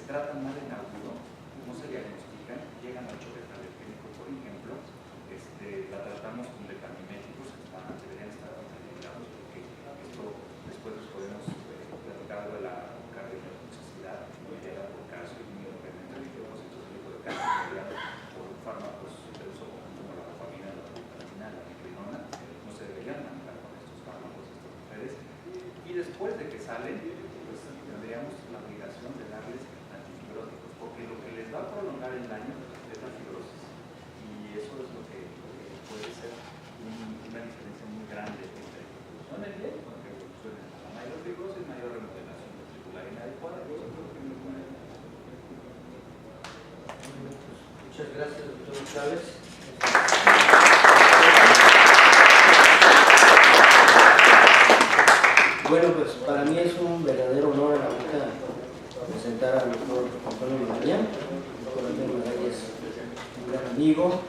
se tratan mal en agudo, no se diagnostican, llegan al choque cardíaco, por ejemplo, la tratamos con decamiméticos que deberían estar integrados, porque esto después nos podemos platicar algo de la cardiotoxicidad mediada por calcio y obviamente el depósito de calcio mediado por fármacos de uso como la dopamina, la dopamina, la micrinona. No se deberían manejar con estos fármacos estas mujeres, y después de que salen, pues tendríamos la obligación de darles antifibróticos, porque lo que les va a prolongar el daño es la fibrosis, y eso es lo que puede ser una diferencia muy grande entre evolución en bien, porque evolución en la mayor fibrosis, mayor remodelación ventricular inadecuada, y eso es lo que me puede. Muchas gracias, doctor Chávez. Bueno, pues para mí es un verdadero honor ahorita presentar al doctor Antonio Magaña. El doctor Antonio Magaña es un gran amigo,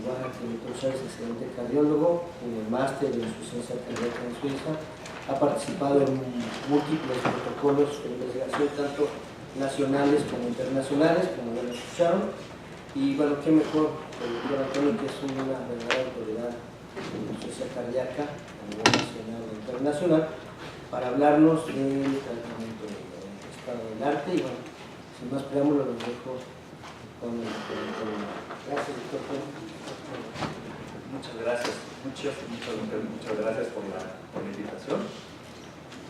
igual que el doctor Chávez, excelente cardiólogo, en el máster de insuficiencia cardíaca en Suiza. Ha participado en múltiples protocolos de investigación, tanto nacionales como internacionales, como ya lo escucharon. Y bueno, qué mejor que el doctor Antonio, que es una verdadera autoridad en insuficiencia cardíaca a nivel nacional e internacional, para hablarnos del tratamiento del estado del arte. Y bueno, sin más preámbulos, los dejo con el doctor. Gracias, doctor. Muchas gracias, muchas gracias por la invitación.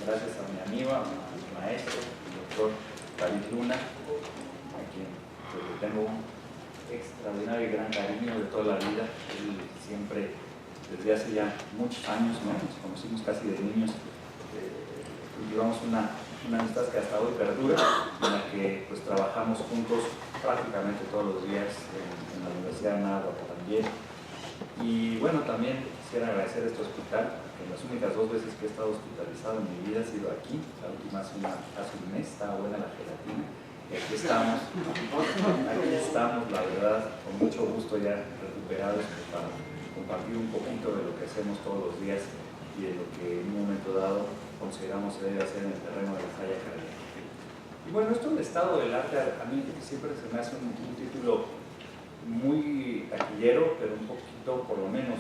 Gracias a mi amigo, a mi maestro, el doctor David Luna, a quien le tengo un extraordinario y gran cariño de toda la vida. Él siempre, desde hace ya muchos años, ¿no? Nos conocimos casi de niños, llevamos una amistad que hasta hoy perdura, en la que pues trabajamos juntos prácticamente todos los días en la Universidad de Anáhuac también. Y bueno, también quisiera agradecer a este hospital, que las únicas 2 veces que he estado hospitalizado en mi vida ha sido aquí. La última hace un mes, estaba buena la gelatina, y aquí estamos, la verdad, con mucho gusto ya recuperados para compartir un poquito de lo que hacemos todos los días y de lo que en un momento dado consideramos se debe hacer en el terreno de la falla cardíaca. Y bueno, esto del estado del arte a mí siempre se me hace un título muy taquillero, pero un poquito, por lo menos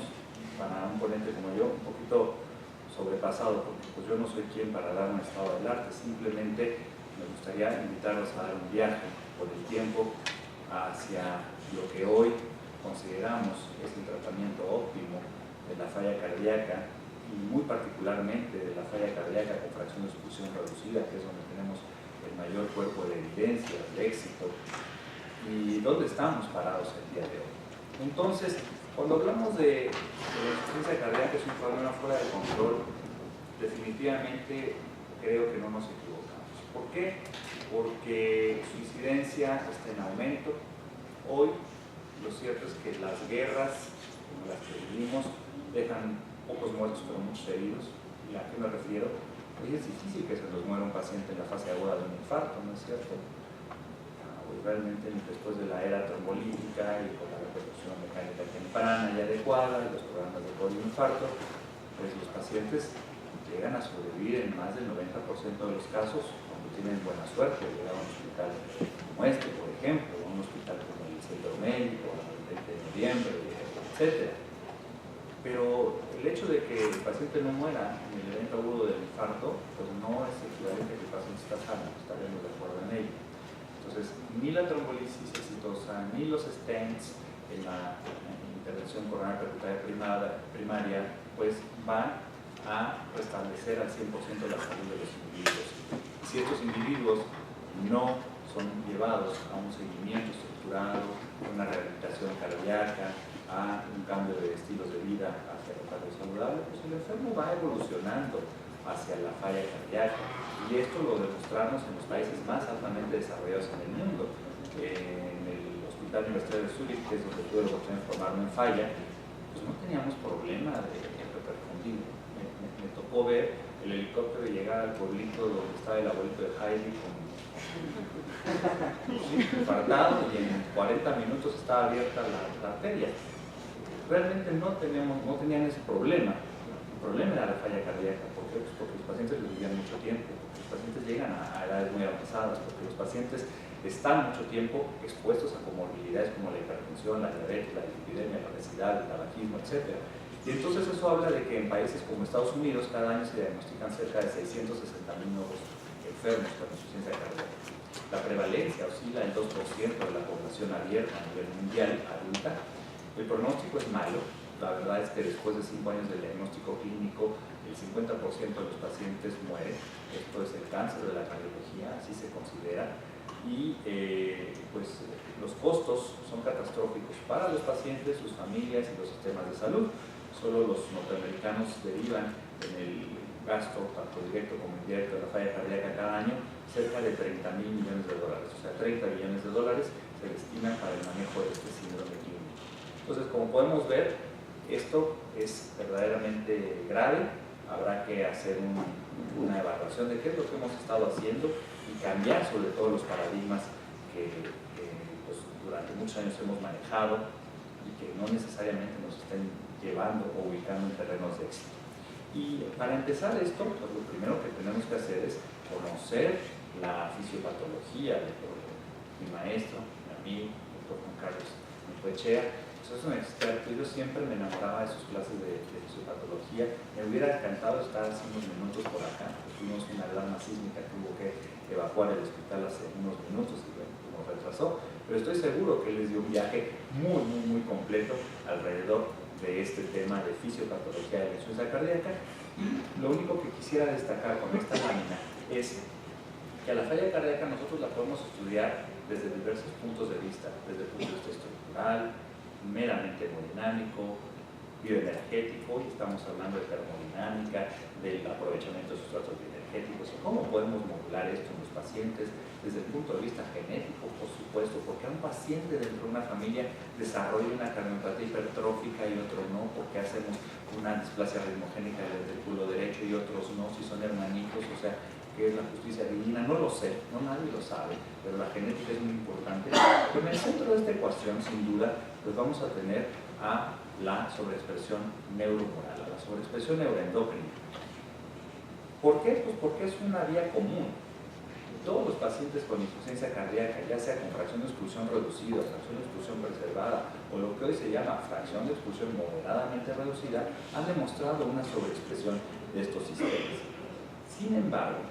para un ponente como yo, un poquito sobrepasado, porque pues yo no soy quien para dar un estado del arte. Simplemente me gustaría invitarlos a dar un viaje por el tiempo hacia lo que hoy consideramos es el tratamiento óptimo de la falla cardíaca, y muy particularmente de la falla cardíaca con fracción de expulsión reducida, que es donde tenemos el mayor cuerpo de evidencias, de éxito, y dónde estamos parados el día de hoy. Entonces, cuando hablamos de la insuficiencia cardíaca, es un problema fuera de control, definitivamente creo que no nos equivocamos. ¿Por qué? Porque su incidencia está en aumento. Hoy, lo cierto es que las guerras, como las que vivimos, dejan pocos muertos pero muchos heridos. ¿Y a qué me refiero? Pues es difícil que se nos muera un paciente en la fase aguda de un infarto, ¿no es cierto? Realmente después de la era trombolítica y con la repercusión mecánica temprana y adecuada y los programas de infarto, pues los pacientes llegan a sobrevivir en más del 90% de los casos cuando tienen buena suerte de llegar a un hospital como este, por ejemplo, o a un hospital como el Centro Médico, el 20 de noviembre, etc. Pero el hecho de que el paciente no muera en el evento agudo del infarto, pues no es equivalente a que el paciente está sano, estaremos de acuerdo en ello. Entonces, ni la trombolisis exitosa, ni los stents en la intervención coronaria percutánea primaria, pues van a restablecer al 100% la salud de los individuos. Si estos individuos no son llevados a un seguimiento estructurado, a una rehabilitación cardíaca, a un cambio de estilos de vida hacia el cardio saludable, pues el enfermo va evolucionando hacia la falla cardíaca. Y esto lo demostramos en los países más altamente desarrollados en el mundo. En el Hospital Universitario de Zúrich, que es donde tuve la oportunidad de formarme en falla, pues no teníamos problema de reperfundir. Me tocó ver el helicóptero llegar al pueblito donde estaba el abuelito de Heidi infartado, y en 40 minutos estaba abierta la arteria. Realmente no tenían ese problema. El problema era la falla cardíaca. ¿Por qué? Pues porque los pacientes vivían mucho tiempo, porque los pacientes llegan a edades muy avanzadas, porque los pacientes están mucho tiempo expuestos a comorbilidades como la hipertensión, la diabetes, la dislipidemia, la obesidad, el tabaquismo, etc. Y entonces eso habla de que en países como Estados Unidos cada año se diagnostican cerca de 660.000 nuevos enfermos con insuficiencia cardíaca. La prevalencia oscila en 2% de la población abierta a nivel mundial adulta. El pronóstico es malo. La verdad es que después de 5 años del diagnóstico clínico, el 50% de los pacientes mueren. Esto es el cáncer de la cardiología, así se considera. Y pues los costos son catastróficos para los pacientes, sus familias y los sistemas de salud. Solo los norteamericanos derivan en el gasto, tanto directo como indirecto, de la falla cardíaca cada año, cerca de $30.000 millones. O sea, $30 billones se destinan para el manejo de este síndrome clínico. Entonces, como podemos ver, esto es verdaderamente grave. Habrá que hacer una evaluación de qué es lo que hemos estado haciendo y cambiar sobre todo los paradigmas que pues, durante muchos años hemos manejado y que no necesariamente nos estén llevando o ubicando en terrenos de éxito. Y para empezar esto, pues lo primero que tenemos que hacer es conocer la fisiopatología de mi maestro, mi amigo, el doctor Juan Carlos Necoechea. Pues es un experto. Yo siempre me enamoraba de sus clases de fisiopatología. Me hubiera encantado estar hace unos minutos por acá. Tuvimos una alarma sísmica que hubo que evacuar el hospital hace unos minutos y bueno, nos retrasó. Pero estoy seguro que él les dio un viaje muy completo alrededor de este tema de fisiopatología de la insuficiencia cardíaca. Y lo único que quisiera destacar con esta lámina es que a la falla cardíaca nosotros la podemos estudiar desde diversos puntos de vista, desde el punto de vista estructural, meramente hemodinámico, bioenergético, y estamos hablando de termodinámica, del aprovechamiento de sustratos bioenergéticos, y cómo podemos modular esto en los pacientes desde el punto de vista genético, por supuesto, porque un paciente dentro de una familia desarrolla una cardiopatía hipertrófica y otro no, porque hacemos una displasia ritmogénica del ventrículo derecho y otros no, si son hermanitos, o sea, ¿qué es la justicia divina? No lo sé, no nadie lo sabe, pero la genética es muy importante. Pero en el centro de esta ecuación, sin duda, pues vamos a tener a la sobreexpresión neuromoral, a la sobreexpresión neuroendocrina. ¿Por qué? Pues porque es una vía común. Todos los pacientes con insuficiencia cardíaca, ya sea con fracción de expulsión reducida, fracción de expulsión preservada o lo que hoy se llama fracción de expulsión moderadamente reducida, han demostrado una sobreexpresión de estos sistemas. Sin embargo,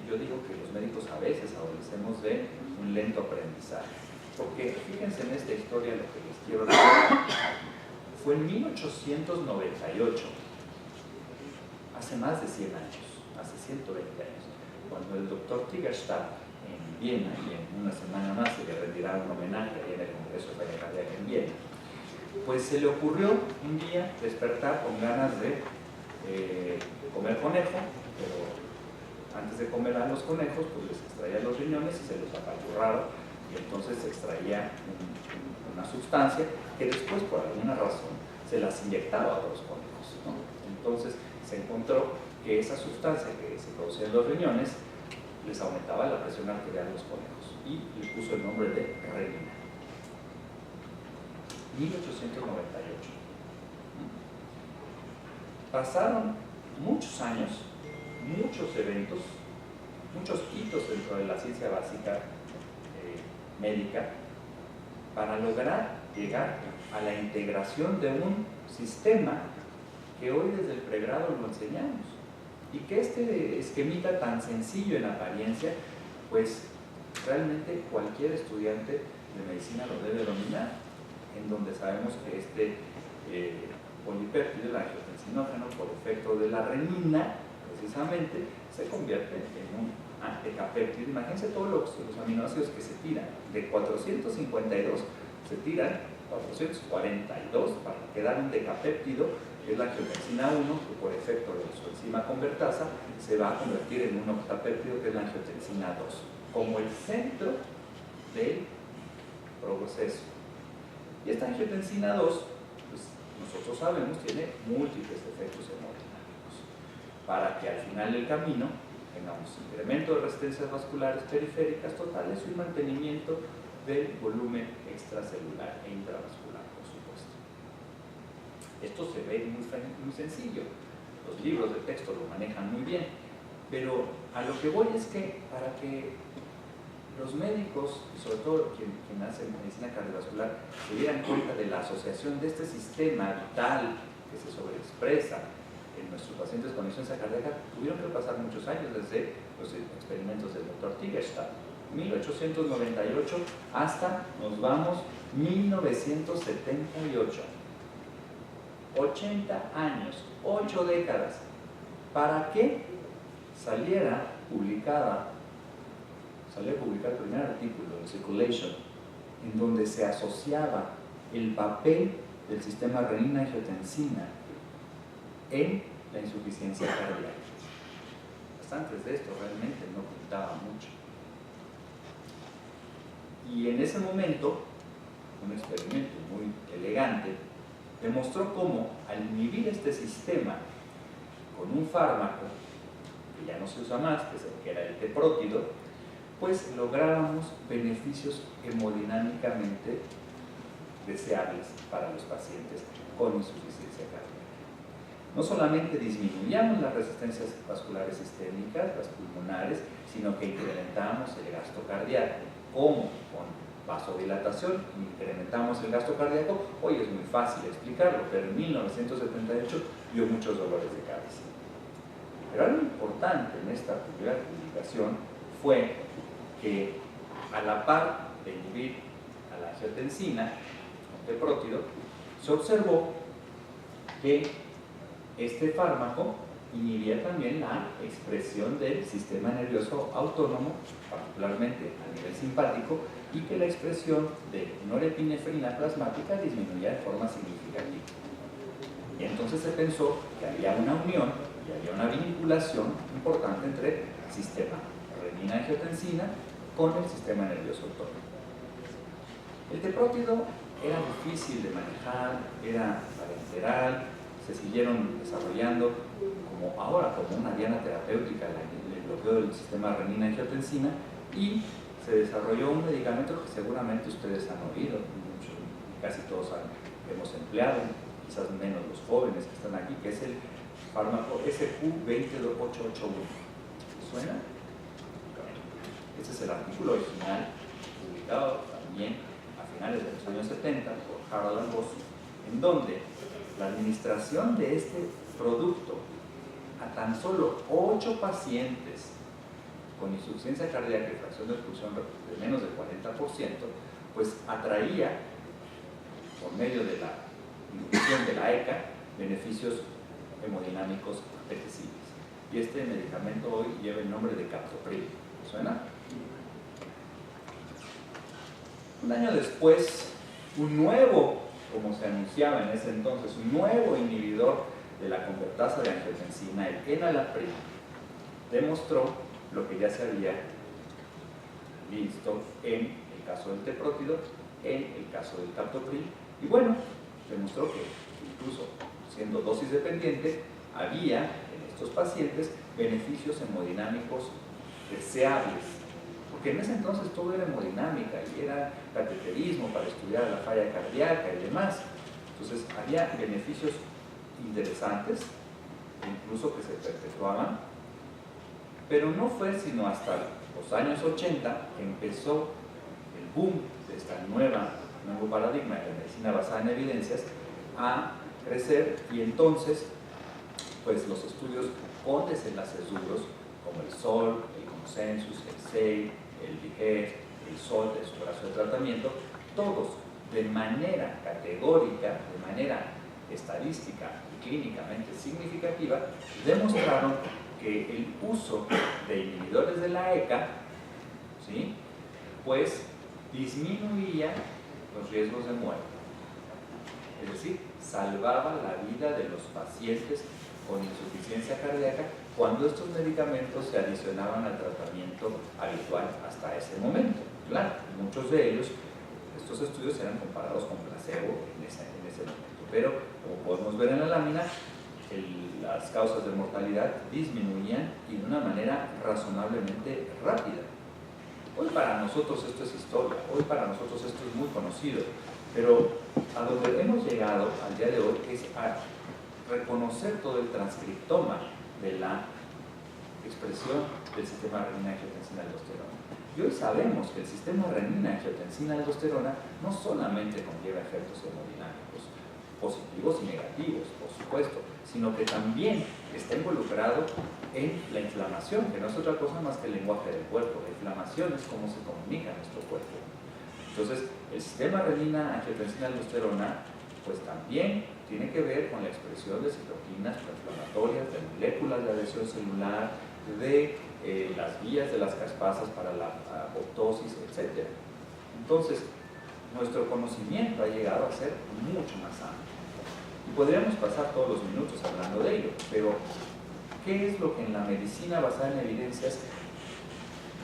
yo digo que los médicos a veces adolecemos de un lento aprendizaje, porque fíjense en esta historia lo que les quiero decir. Fue en 1898, hace más de 100 años, hace 120 años, cuando el doctor Tigerstadt en Viena, y en una semana más se le rendirá un homenaje ahí en el Congreso de Falla Cardíaca en Viena, pues se le ocurrió un día despertar con ganas de comer conejo, pero antes de comer a los conejos, pues les extraía los riñones y se los apachurraba, y entonces se extraía una sustancia que después, por alguna razón, se las inyectaba a otros conejos, ¿no? Entonces se encontró que esa sustancia que se producía en los riñones les aumentaba la presión arterial de los conejos y le puso el nombre de renina. 1898. Pasaron muchos años, muchos eventos, muchos hitos dentro de la ciencia básica médica para lograr llegar a la integración de un sistema que hoy desde el pregrado lo enseñamos y que este esquemita tan sencillo en apariencia, pues realmente cualquier estudiante de medicina lo debe dominar, en donde sabemos que este polipéptido, el angiotensinógeno, por efecto de la renina, precisamente, se convierte en un decapéptido. Imagínense todos los aminoácidos que se tiran, de 452 se tiran 442 para quedar un decapéptido, que es la angiotensina 1, que por efecto de su enzima convertasa se va a convertir en un octapéptido, que es la angiotensina 2, como el centro del proceso. Y esta angiotensina 2, pues nosotros sabemos, tiene múltiples efectos hemodinámicos, para que al final del camino tengamos incremento de resistencias vasculares periféricas totales y un mantenimiento del volumen extracelular e intravascular, por supuesto. Esto se ve muy sencillo, los libros de texto lo manejan muy bien, pero a lo que voy es que para que los médicos, y sobre todo quien hace medicina cardiovascular, se dieran cuenta de la asociación de este sistema vital que se sobreexpresa en nuestros pacientes con insuficiencia cardíaca, tuvieron que pasar muchos años desde los experimentos del Dr. Tigerstadt, 1898 hasta, nos vamos, 1978. 80 años, 8 décadas, para que saliera publicado el primer artículo en Circulation, en donde se asociaba el papel del sistema renina-angiotensina en la insuficiencia cardíaca. Hasta antes de esto realmente no pintaba mucho. Y en ese momento, un experimento muy elegante demostró cómo al inhibir este sistema con un fármaco que ya no se usa más, que era el teprótido, pues lográbamos beneficios hemodinámicamente deseables para los pacientes con insuficiencia cardíaca. No solamente disminuíamos las resistencias vasculares sistémicas, las pulmonares, sino que incrementábamos el gasto cardíaco. ¿Cómo? Con vasodilatación incrementamos el gasto cardíaco. Hoy es muy fácil explicarlo, pero en 1978 dio muchos dolores de cabeza. Pero algo importante en esta primera publicación fue que a la par de inhibir a la angiotensina con teprótido, se observó que este fármaco inhibía también la expresión del sistema nervioso autónomo, particularmente a nivel simpático, y que la expresión de norepinefrina plasmática disminuía de forma significativa. Y entonces se pensó que había una unión y había una vinculación importante entre el sistema renina-angiotensina con el sistema nervioso autónomo. El teprótido era difícil de manejar, era parenteral, se siguieron desarrollando como ahora como una diana terapéutica el bloqueo del sistema renina-angiotensina, y se desarrolló un medicamento que seguramente ustedes han oído, casi todos hemos empleado, quizás menos los jóvenes que están aquí, que es el fármaco SQ20881. ¿Suena? Este es el artículo original, publicado también a finales de los años 70 por Harold and Ross, en donde la administración de este producto a tan solo 8 pacientes con insuficiencia cardíaca y fracción de expulsión de menos del 40%, pues atraía, por medio de la inducción de la ECA, beneficios hemodinámicos apetecibles. Y este medicamento hoy lleva el nombre de captopril. ¿Suena? Un año después, un nuevo, como se anunciaba en ese entonces, un nuevo inhibidor de la convertasa de angiotensina, el enalapril, demostró lo que ya se había visto en el caso del teprótido, en el caso del captopril, y bueno, demostró que incluso siendo dosis dependiente, había en estos pacientes beneficios hemodinámicos deseables, porque en ese entonces todo era hemodinámica y era cateterismo para estudiar la falla cardíaca y demás. Entonces había beneficios interesantes, incluso que se perpetuaban, pero no fue sino hasta los años 80 que empezó el boom de este nuevo paradigma de la medicina basada en evidencias a crecer, y entonces pues los estudios con desenlaces duros como el SOL, el Consensus, el SEI, el BIGEF, el SOL, el su brazo de tratamiento, todos de manera categórica, de manera estadística y clínicamente significativa, demostraron que el uso de inhibidores de la ECA, ¿sí?, pues disminuía los riesgos de muerte. Es decir, salvaba la vida de los pacientes con insuficiencia cardíaca cuando estos medicamentos se adicionaban al tratamiento habitual hasta ese momento. Claro, muchos de ellos, estos estudios eran comparados con placebo en ese momento, pero como podemos ver en la lámina, las causas de mortalidad disminuían y de una manera razonablemente rápida. Hoy para nosotros esto es historia, hoy para nosotros esto es muy conocido, pero a donde hemos llegado al día de hoy es a reconocer todo el transcriptoma de la expresión del sistema renina-angiotensina-aldosterona. Y hoy sabemos que el sistema renina-angiotensina-aldosterona no solamente conlleva efectos hemodinámicos positivos y negativos, por supuesto, sino que también está involucrado en la inflamación, que no es otra cosa más que el lenguaje del cuerpo. La inflamación es cómo se comunica nuestro cuerpo. Entonces, el sistema renina-angiotensina-aldosterona pues también tiene que ver con la expresión de citoquinas proinflamatorias, de moléculas de adhesión celular, de las vías de las caspasas para la apoptosis, etc. Entonces, nuestro conocimiento ha llegado a ser mucho más amplio. Y podríamos pasar todos los minutos hablando de ello, pero ¿qué es lo que en la medicina basada en evidencias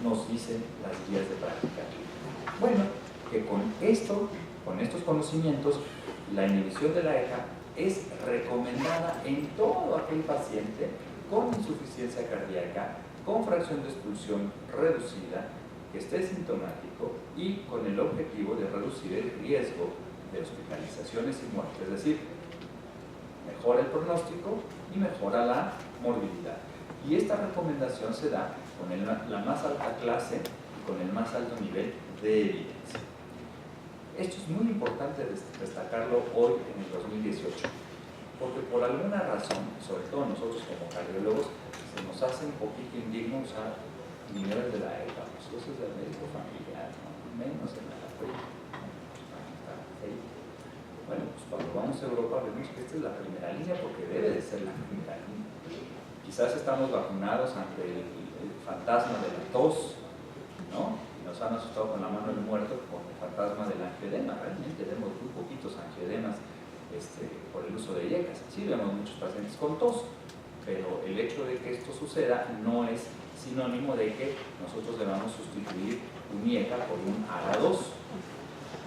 nos dicen las guías de práctica? Bueno, que con estos conocimientos, la inhibición de la ECA es recomendada en todo aquel paciente con insuficiencia cardíaca, con fracción de expulsión reducida, que esté sintomático y con el objetivo de reducir el riesgo de hospitalizaciones y muerte, es decir, mejora el pronóstico y mejora la morbilidad. Y esta recomendación se da con la más alta clase y con el más alto nivel de evidencia. Esto es muy importante destacarlo hoy en el 2018, porque por alguna razón, sobre todo nosotros como cardiólogos, se nos hace un poquito indigno usar niveles de la ECA, pues eso es del médico familiar, ¿no? Menos en la política. Bueno, pues cuando vamos a Europa vemos que esta es la primera línea, porque debe de ser la primera línea. Quizás estamos vacunados ante el fantasma de la tos, ¿no? Nos han asustado con la mano del muerto con el fantasma del angioedema. Realmente vemos muy poquitos angioedemas por el uso de IECAs. Sí vemos muchos pacientes con tos, pero el hecho de que esto suceda no es sinónimo de que nosotros debamos sustituir un IECA por un ARA2,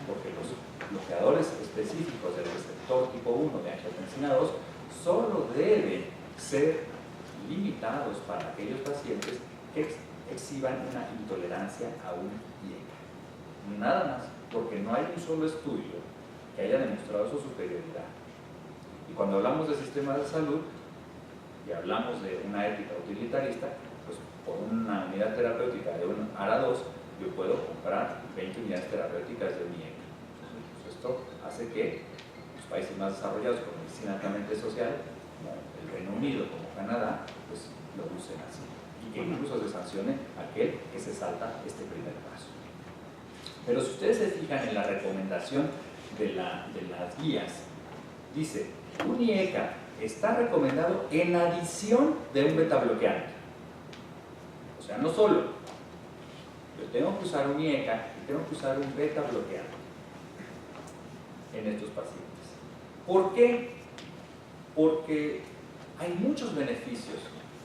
porque los bloqueadores específicos del receptor tipo 1 de angiotensina 2 solo deben ser limitados para aquellos pacientes que exhiban una intolerancia a un IECA. Nada más, porque no hay un solo estudio que haya demostrado su superioridad. Y cuando hablamos de sistemas de salud y hablamos de una ética utilitarista, pues por una unidad terapéutica de un ARA2 yo puedo comprar 20 unidades terapéuticas de un IECA. Entonces, esto hace que los países más desarrollados con medicina altamente social, como el Reino Unido, como Canadá, pues lo usen así. Y que incluso se sancione aquel que se salta este primer paso. Pero si ustedes se fijan en la recomendación de las guías, dice, un IECA está recomendado en adición de un beta bloqueante. O sea, no solo, yo tengo que usar un IECA y tengo que usar un beta bloqueante en estos pacientes. ¿Por qué? Porque hay muchos beneficios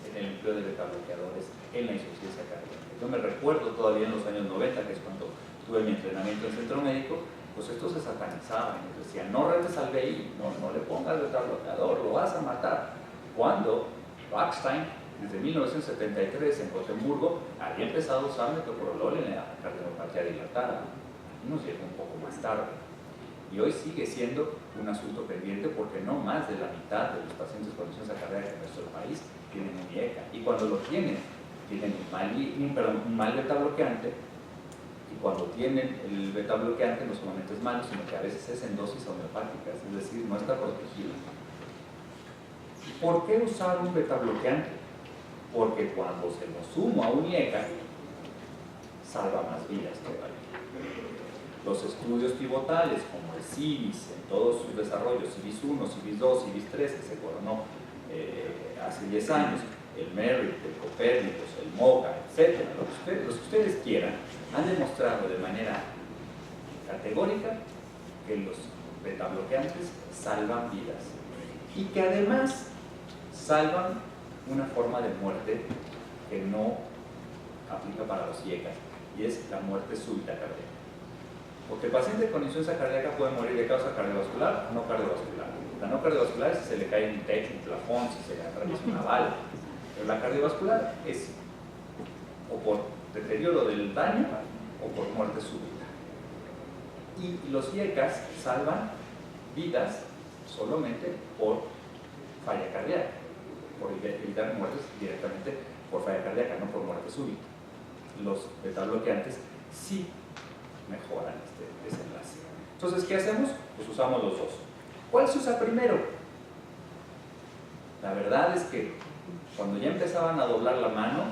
en el empleo de beta bloqueadores en la insuficiencia cardíaca. Yo me recuerdo todavía en los años 90, que es cuando tuve mi entrenamiento en centro médico, pues esto se satanizaba y nos decían, no retes al BI, no le pongas beta bloqueador, lo vas a matar. Cuando Bachstein, desde 1973 en Gotemburgo, había empezado a usar metoprolol en la cardiopatía dilatada. Nos llegó un poco más tarde. Y hoy sigue siendo un asunto pendiente porque no más de la mitad de los pacientes con insuficiencia cardíaca en nuestro país tienen un IECA. Y cuando lo tienen un mal beta bloqueante. Y cuando tienen el beta bloqueante no solamente es malo, sino que a veces es en dosis homeopáticas, es decir, no está protegido. ¿Por qué usar un beta bloqueante? Porque cuando se lo sumo a un IECA, salva más vidas todavía. Los estudios pivotales, como el CIVIS, en todos sus desarrollos, CIVIS 1, CIVIS 2, CIVIS 3, que se coronó hace 10 años, el MERIT, el Copérnicus, el MOCA, etc., los que ustedes quieran, han demostrado de manera categórica que los betabloqueantes salvan vidas y que además salvan una forma de muerte que no aplica para los IECAs, y es la muerte súbita cardíaca. Porque el paciente con insuficiencia cardíaca puede morir de causa cardiovascular o no cardiovascular. La no cardiovascular es si se le cae un techo, un plafón, si se le atraviesa una bala. Pero la cardiovascular es o por deterioro del daño o por muerte súbita. Y los IECAs salvan vidas solamente por falla cardíaca, por evitar muertes directamente por falla cardíaca, no por muerte súbita. Los betabloqueantes sí mejoran este desenlace. Entonces, ¿qué hacemos? Pues usamos los dos. ¿Cuál se usa primero? La verdad es que cuando ya empezaban a doblar la mano,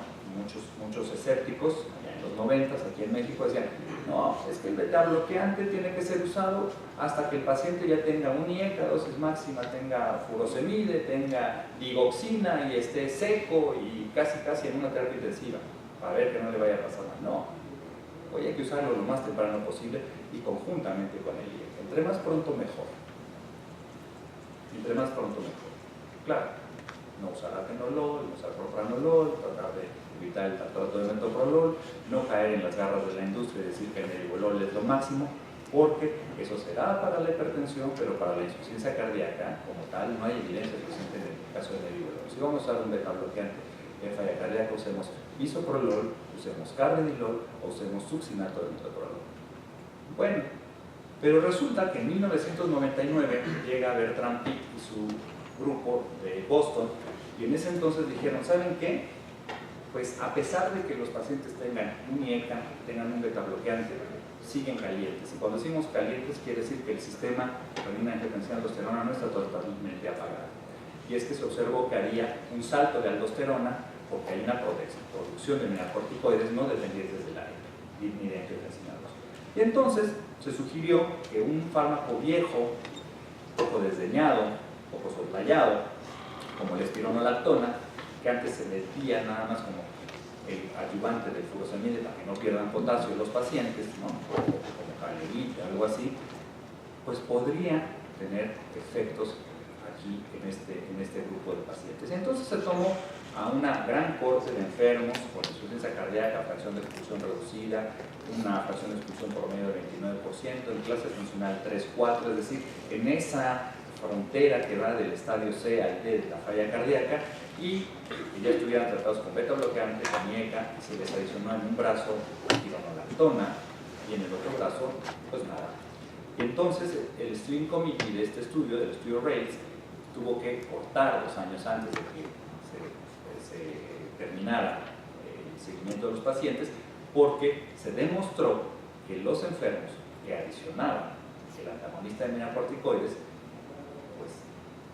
muchos escépticos, allá en los 90s, aquí en México, decían, no, es que el betabloqueante tiene que ser usado hasta que el paciente ya tenga un IECA, dosis máxima, tenga furosemide, tenga digoxina y esté seco y casi en una terapia intensiva, para ver que no le vaya a pasar nada. No, hoy hay que usarlo lo más temprano posible y conjuntamente con el IECA. Entre más pronto mejor. Entre más pronto mejor. Claro, no usar atenolol, no usar propranolol, tratar de evitar el trato de metoprolol, no caer en las garras de la industria y decir que el nebivolol es lo máximo, porque eso será para la hipertensión, pero para la insuficiencia cardíaca, como tal, no hay evidencia suficiente en el caso del nebivolol. Si vamos a usar un betabloqueante en falla cardíaca, usemos bisoprolol, usemos carvedilol o usemos succinato de metoprolol. Bueno, pero resulta que en 1999 llega Bertrand Pick y su grupo de Boston, y en ese entonces dijeron, ¿saben qué? Pues a pesar de que los pacientes tengan un IECA, tengan un betabloqueante, siguen calientes. Y cuando decimos calientes quiere decir que el sistema renina-angiotensina-aldosterona no está totalmente apagado. Y es que se observó que haría un salto de aldosterona porque hay una producción de mineralocorticoides no dependientes del AECA ni de angiotensina-aldosterona. Y entonces se sugirió que un fármaco viejo, poco desdeñado, poco soslayado, como la espironolactona, que antes se metía nada más como el ayudante del furosemide para que no pierdan potasio los pacientes, ¿no? Como calerita, algo así, pues podría tener efectos aquí en este grupo de pacientes. Entonces se tomó a una gran corte de enfermos con insuficiencia cardíaca, fracción de expulsión reducida, una fracción de expulsión promedio de 29%, en clase funcional 3-4, es decir, en esa frontera que va del estadio C al D de la falla cardíaca, y que ya estuvieran tratados con betabloqueante, con IECA, y se les adicionó en un brazo espironolactona y en el otro brazo, pues nada. Y entonces el Steering Committee de este estudio, del estudio RAILS, tuvo que cortar 2 años antes de que se terminara el seguimiento de los pacientes, porque se demostró que los enfermos que adicionaban el antagonista de mineralocorticoides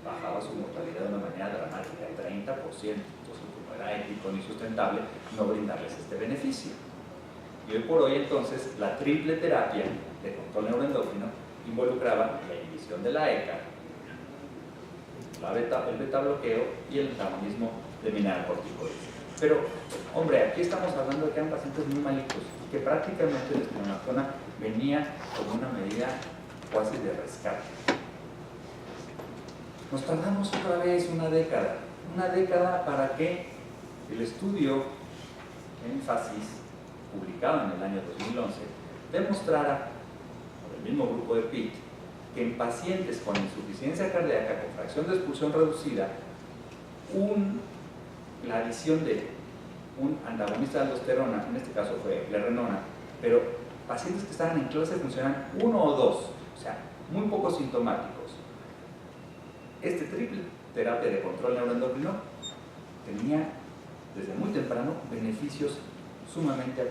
bajaba su mortalidad de una manera dramática, de 30%. Entonces, como era ético ni sustentable, no brindarles este beneficio. Y hoy por hoy, entonces, la triple terapia de control neuroendocrino involucraba la inhibición de la ECA, el betabloqueo y el antagonismo de mineralocorticoides. Pero, hombre, aquí estamos hablando de que eran pacientes muy malitos y que prácticamente la espironolactona venía como una medida cuasi de rescate. Nos tardamos otra vez una década para que el estudio énfasis, publicado en el año 2011, demostrara, por el mismo grupo de Pitt, que en pacientes con insuficiencia cardíaca con fracción de expulsión reducida, la adición de un antagonista de aldosterona, en este caso fue eplerenona, pero pacientes que estaban en clase funcional 1 o 2, o sea, muy poco sintomáticos, este triple terapia de control neuroendocrino tenía desde muy temprano beneficios sumamente